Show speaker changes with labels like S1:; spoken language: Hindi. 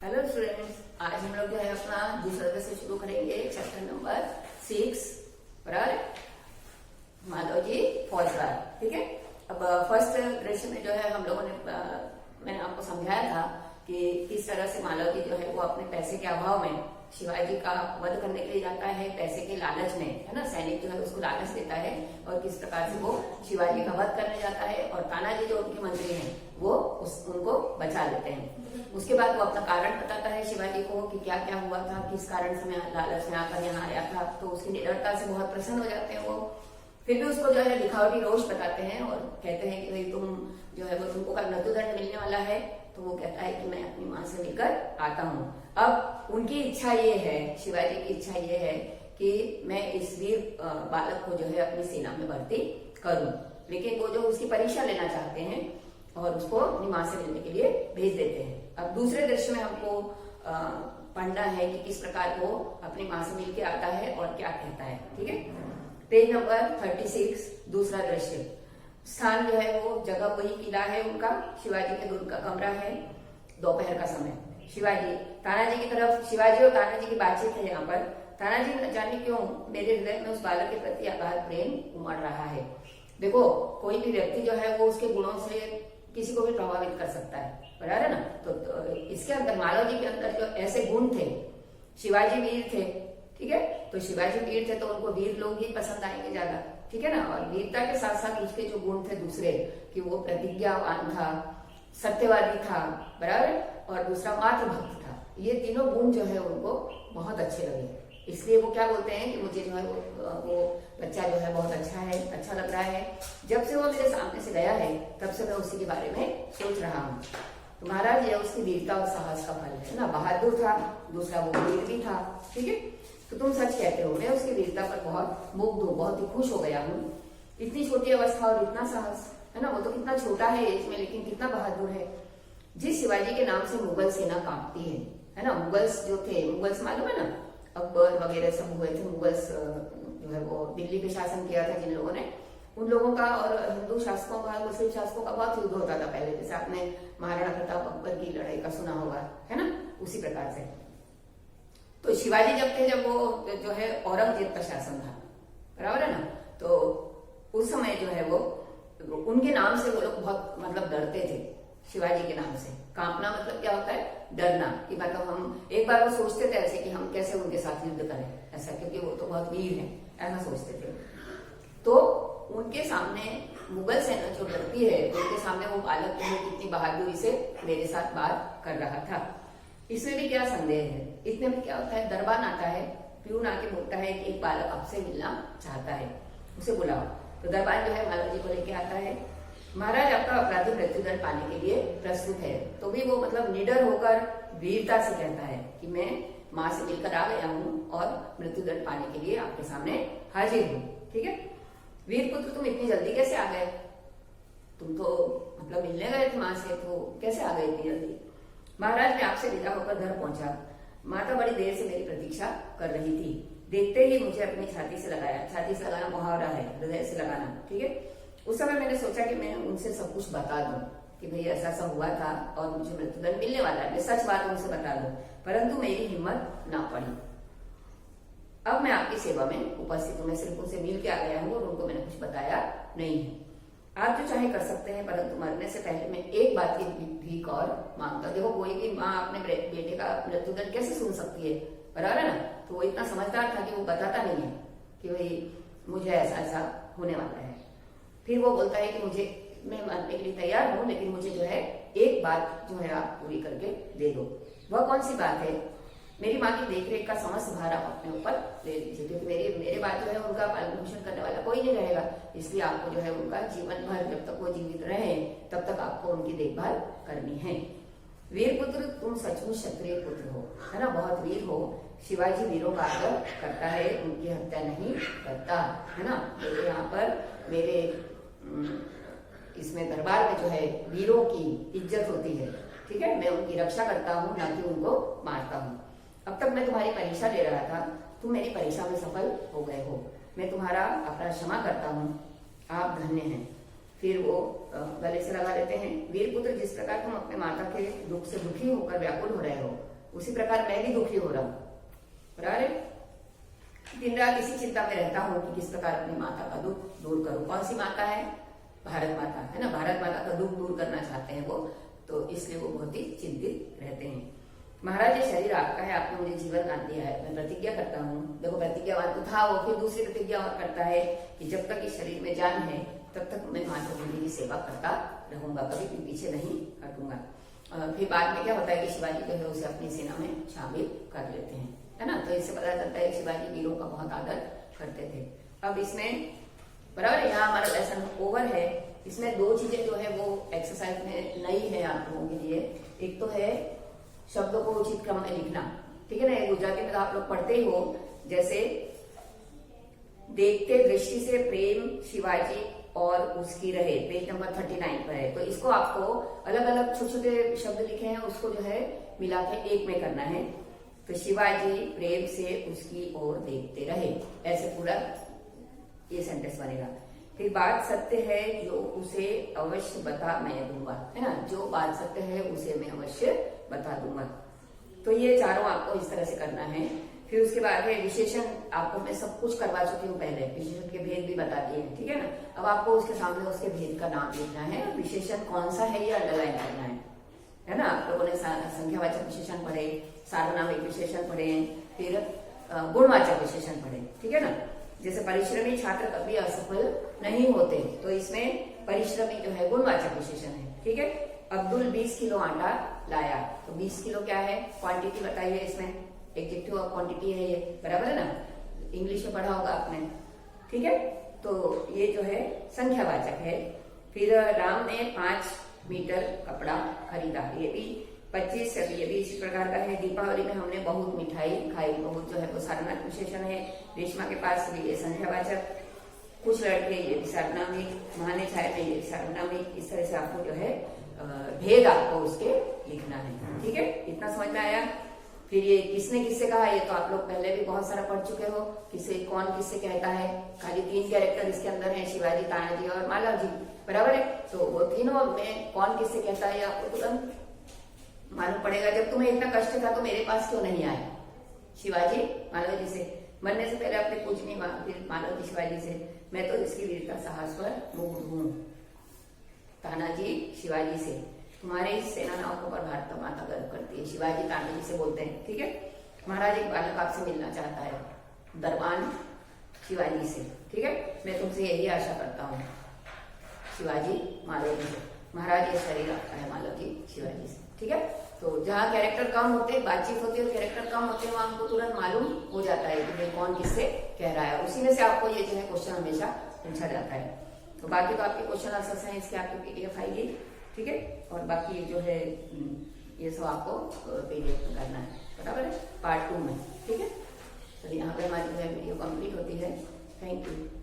S1: हेलो स्टूडेंट्स, आज हम लोग जो है अपना दूसरा से शुरू करेंगे चैप्टर नंबर 6 बराबर मालवजी फौजदार। ठीक है। अब फर्स्ट दृश्य में जो है हम लोगों ने मैंने आपको समझाया था कि किस तरह से मालवजी जो है वो अपने पैसे के अभाव में शिवाजी का वध करने के लिए जाता है, पैसे के लालच में, है ना। सैनिक जो है उसको लालच देता है और किस प्रकार से वो शिवाजी का वध करने जाता है और तानाजी जो उनके मंत्री हैं वो उनको बचा लेते हैं। उसके बाद वो अपना कारण बताता है शिवाजी को कि क्या क्या हुआ था, किस कारण से मैं लालच में आकर यहाँ आया था। तो उसकी निडरता से बहुत प्रसन्न हो जाते हैं वो। फिर भी उसको जो है दिखावटी रोष बताते हैं और कहते हैं कि भाई तुम जो है वो तुमको कल मृत्युदंड मिलने वाला है। तो वो कहता है कि मैं अपनी माँ से मिलकर आता हूँ। अब उनकी इच्छा ये है, शिवाजी की इच्छा ये है कि मैं इस वीर बालक को जो है अपनी सेना में भर्ती करूं, लेकिन वो जो उसकी परीक्षा लेना चाहते हैं और उसको अपनी माँ से मिलने के लिए भेज देते हैं। अब दूसरे दृश्य में हमको पढ़ना है कि किस प्रकार वो अपनी माँ से मिल के आता है और क्या कहता है। ठीक है। पेज नंबर 36 दूसरा दृश्य। स्थान जो है वो जगह वही किला है उनका, शिवाजी के दुर्ग का कमरा है। दोपहर का समय शिवाजी तानाजी की तरफ, शिवाजी और तानाजी की बातचीत है यहाँ पर। तानाजी न जाने क्यों मेरे हृदय में उस बालक के प्रति अगाध प्रेम उमड़ रहा है। देखो, कोई भी व्यक्ति जो है वो उसके गुणों से किसी को भी प्रभावित कर सकता है, बराबर है ना। तो इसके अंदर मालवजी के अंदर जो ऐसे गुण थे, शिवाजी वीर थे, ठीक है, तो शिवाजी वीर थे तो उनको वीर लोग ही पसंद आएंगे ज्यादा, ठीक है ना। और वीरता के साथ साथ उसके जो गुण थे दूसरे, कि वो प्रतिज्ञावान था, सत्यवादी था, बराबर, और दूसरा मातृभक्त था। ये तीनों गुण जो है उनको बहुत अच्छे लगे। इसलिए वो क्या बोलते हैं कि मुझे जो है वो बच्चा जो है बहुत अच्छा है, अच्छा लग रहा है। जब से वो मेरे सामने से गया है तब से मैं उसी के बारे में सोच रहा हूँ। तो महाराज ये उसकी वीरता और साहस का फल है ना। बहादुर था, दूसरा वो वीर भी था, ठीक है। तो तुम सच कहते हो, मैं उसकी वीरता पर बहुत मुग्ध हूँ, बहुत ही खुश हो गया हूँ। इतनी छोटी अवस्था और इतना साहस, है ना। वो तो कितना छोटा है एज में, लेकिन कितना बहादुर है। जिस शिवाजी के नाम से मुगल सेना कांपती है ना। मुगल्स जो थे, मुगल्स मालूम है ना, अकबर वगैरह सब हुए थे। मुगल्स जो है वो दिल्ली पे शासन किया था जिन लोगों ने, उन लोगों का और हिंदू शासकों का, मुस्लिम शासकों का बहुत युद्ध होता था पहले। जैसे आपने महाराणा प्रताप अकबर की लड़ाई का सुना होगा, है ना, उसी प्रकार से। तो शिवाजी जब थे, जब वो जो है औरंगजेब का शासन था, बराबर है ना, तो उस समय जो है वो उनके नाम से वो लोग बहुत मतलब डरते थे। शिवाजी के नाम से कांपना मतलब क्या होता है, डरना। कि मतलब हम एक बार वो सोचते थे ऐसे कि हम कैसे उनके साथ युद्ध करें, ऐसा, क्योंकि वो तो बहुत वीर हैं, ऐसा सोचते थे। तो उनके सामने मुगल सेना जो डरती है, उनके सामने वो बालक जो है कितनी बहादुरी से मेरे साथ बात कर रहा था। इसमें भी क्या संदेह है। इतने में क्या होता है, दरबान आता है, प्यून आके बोलता है कि एक बालक आपसे मिलना चाहता है, उसे बुलाओ। तो दरबान जो है मालवजी को लेके आता है। महाराज आपका अपराधी मृत्युदंड पाने के लिए प्रस्तुत है। तो भी वो मतलब निडर होकर वीरता से कहता है कि मैं माँ से मिलकर आ गया हूँ और मृत्युदंड पाने के लिए आपके सामने हाजिर हूँ, ठीक है। वीर पुत्र, तुम इतनी जल्दी कैसे आ गए? तुम तो मतलब मिलने गए थे माँ से, तो कैसे आ गए इतनी जल्दी? महाराज, मैं आपसे विदा होकर घर पहुंचा। माता बड़ी देर से मेरी प्रतीक्षा कर रही थी। देखते ही मुझे अपनी छाती से लगाया। छाती से लगाना मुहावरा है, हृदय से लगाना, ठीक है। उस समय मैंने सोचा कि मैं उनसे सब कुछ बता दूं कि भाई ऐसा ऐसा हुआ था और मुझे मृत्युदंड मिलने वाला है, मैं सच बात उनसे बता दूं, परंतु मेरी हिम्मत ना पड़ी। अब मैं आपकी सेवा में उपस्थित हूँ। मैं सिर्फ उनसे मिल के आ गया हूँ और उनको मैंने कुछ बताया नहीं है। आप जो चाहे कर सकते हैं, परंतु मरने से पहले मैं एक बात की भीख और मांगता हूँ। देखो, कोई भी माँ अपने बेटे का मृत्युदंड कैसे सुन सकती है, बराबर है ना। तो वो इतना समझदार था कि वो बताता नहीं है कि भाई मुझे ऐसा ऐसा होने वाला है। फिर वो बोलता है कि मैं मरने के लिए तैयार हूँ, लेकिन मुझे जो है एक बात जो है आप पूरी करके दे दो। वह कौन सी बात है? मेरी माँ की देखरेख का समस्त भार आप अपने ऊपर ले लीजिए, क्योंकि मेरे बाद जो है उनका पालन पोषण करने वाला कोई नहीं रहेगा। इसलिए आपको जो है उनका जीवन भर, जब तक वो जीवित रहे तब तक आपको उनकी देखभाल करनी है। वीर पुत्र, तुम सचमुच क्षत्रिय पुत्र हो, है ना, बहुत वीर हो। शिवाजी वीरों का आदर करता है, उनकी हत्या नहीं करता, है ना। मेरे यहाँ पर मेरे इसमें दरबार में जो है वीरों की इज्जत होती है, ठीक है। मैं उनकी रक्षा करता हूँ, ना कि उनको मारता हूँ। अब तक मैं तुम्हारी परीक्षा ले रहा था, तुम मेरी परीक्षा में सफल हो गए हो। मैं तुम्हारा अपराध क्षमा करता हूँ, आप धन्य हैं। फिर वो गले से लगा लेते हैं। वीर पुत्र, जिस प्रकार तुम अपने माता के दुख से दुखी होकर व्याकुल हो रहे हो, उसी प्रकार मैं भी दुखी हो रहा हूँ, बराबर है। दिन रात इसी चिंता में रहता हूँ कि किस प्रकार अपनी माता का दुख दूर करूं। कौन सी माता है? भारत माता है ना। भारत माता का दुख दूर करना चाहते हैं वो, तो इसलिए वो बहुत ही चिंतित रहते हैं। महाराज ये शरीर आपका है, आपने मुझे जीवन दान दिया है, मैं प्रतिज्ञा करता हूँ। देखो प्रतिज्ञावान तो था वो, फिर दूसरी प्रतिज्ञा और करता है कि जब तक इस शरीर में जान है तब तक मैं मातृभूमि की सेवा करता रहूंगा, कभी भी पीछे नहीं हटूंगा। फिर बाद में क्या होता है कि शिवाजी जो है उसे अपनी सेना में शामिल कर लेते हैं, है ना। तो इससे पता चलता है कि शिवाजी वीरों का बहुत आदर करते थे। अब इसमें बराबर यहाँ हमारा लेसन ओवर है। इसमें दो चीजें जो है वो एक्सरसाइज में नई है आप लोगों के लिए। एक तो है शब्दों को उचित क्रम में लिखना, ठीक है ना। गुजराती में तो आप लोग पढ़ते ही हो, जैसे देखते दृष्टि से प्रेम शिवाजी और उसकी रहे, पेज नंबर 39 पर है। तो इसको आपको अलग अलग छोटे छोटे शब्द लिखे हैं, उसको जो है मिला के एक में करना है। तो शिवाजी प्रेम से उसकी ओर देखते रहे, ऐसे पूरा ये सेंटेंस बनेगा। फिर बात सत्य है जो उसे अवश्य बता मैं दूंगा, है ना। जो बात सत्य है उसे मैं अवश्य बता दूंगा। तो ये चारों आपको इस तरह से करना है। फिर उसके बाद है विशेषण। आपको मैं सब कुछ करवा चुकी हूँ पहले, विशेषण के भेद भी बता दिए हैं, ठीक है ना। अब आपको उसके सामने उसके भेद का नाम लिखना है, विशेषण कौन सा है ये अंडरलाइन करना है ना। आप लोगों ने संख्यावाचक विशेषण पढ़े, सार्वनामिक विशेषण पढ़े, फिर गुणवाचक विशेषण पढ़े, ठीक है ना। जैसे परिश्रमी छात्र कभी असफल नहीं होते, तो इसमें परिश्रमी जो है गुणवाचक विशेषण है, ठीक है। अब्दुल 20 किलो आटा लाया, तो 20 किलो क्या है, क्वांटिटी बताइए, इसमें एडजेक्टिव ऑफ क्वांटिटी है ये, बराबर है ना। इंग्लिश में पढ़ा होगा आपने, ठीक है। तो ये जो है संख्यावाचक है। फिर राम ने 5 मीटर कपड़ा खरीदा, ये भी 25, ये भी इसी प्रकार का है। दीपावली में हमने बहुत मिठाई खाई, बहुत जो है वो सार्वनामिक विशेषण है। रेशमा के पास भी ये संख्यावाचक। कुछ लड़के ये भी सार्वनामिक। महाने छाया में ये सार्वनामिक। इस तरह से आपको जो है भेद आपको उसके लिखना है, ठीक है। इतना समझ में आया। फिर ये किसने किससे कहा, ये तो आप लोग पहले भी बहुत सारा पढ़ चुके हो। किसे कौन किससे कहता है, खाली 3 कैरेक्टर इसके अंदर है, शिवाजी, तानाजी और मालव जी, बराबर है। तो वो तीनों में कौन किससे कहता है आपको तुरंत मालूम पड़ेगा। जब तुम्हें इतना कष्ट था तो मेरे पास क्यों नहीं आए, शिवाजी मालव जी से। मरने से पहले अपने पूजनी मालव जी शिवाजी से, मैं तो इसकी वीरता साहस पर मुग्ध हूँ। तानाजी शिवाजी से, तुम्हारे इस सेनाओं पर भारत माता गर्व करती है, शिवाजी तानाजी से बोलते हैं, ठीक है। महाराज एक बालक आपसे मिलना चाहता है, दरबान शिवाजी से, ठीक है। मैं तुमसे यही आशा करता हूँ, शिवाजी मालव जी से। महाराज ये शरीर आपका है, मालव जी शिवाजी से, ठीक है। तो जहाँ कैरेक्टर कम होते, बातचीत होती है और कैरेक्टर कम होते हैं, वहां हमको तुरंत मालूम हो जाता है कि भाई कौन किससे कह रहा है। उसी में से आपको ये जो है क्वेश्चन हमेशा पूछा जाता है। तो बाकी तो आपके क्वेश्चन आंसर्स हैं, इसके आपकी PDF आएगी, ठीक है। और बाकी जो है ये सब आपको PDF में करना है, बराबर है, पार्ट 2 में, ठीक है। तो यहाँ पे हमारी जो है वीडियो कंप्लीट होती है। Thank you.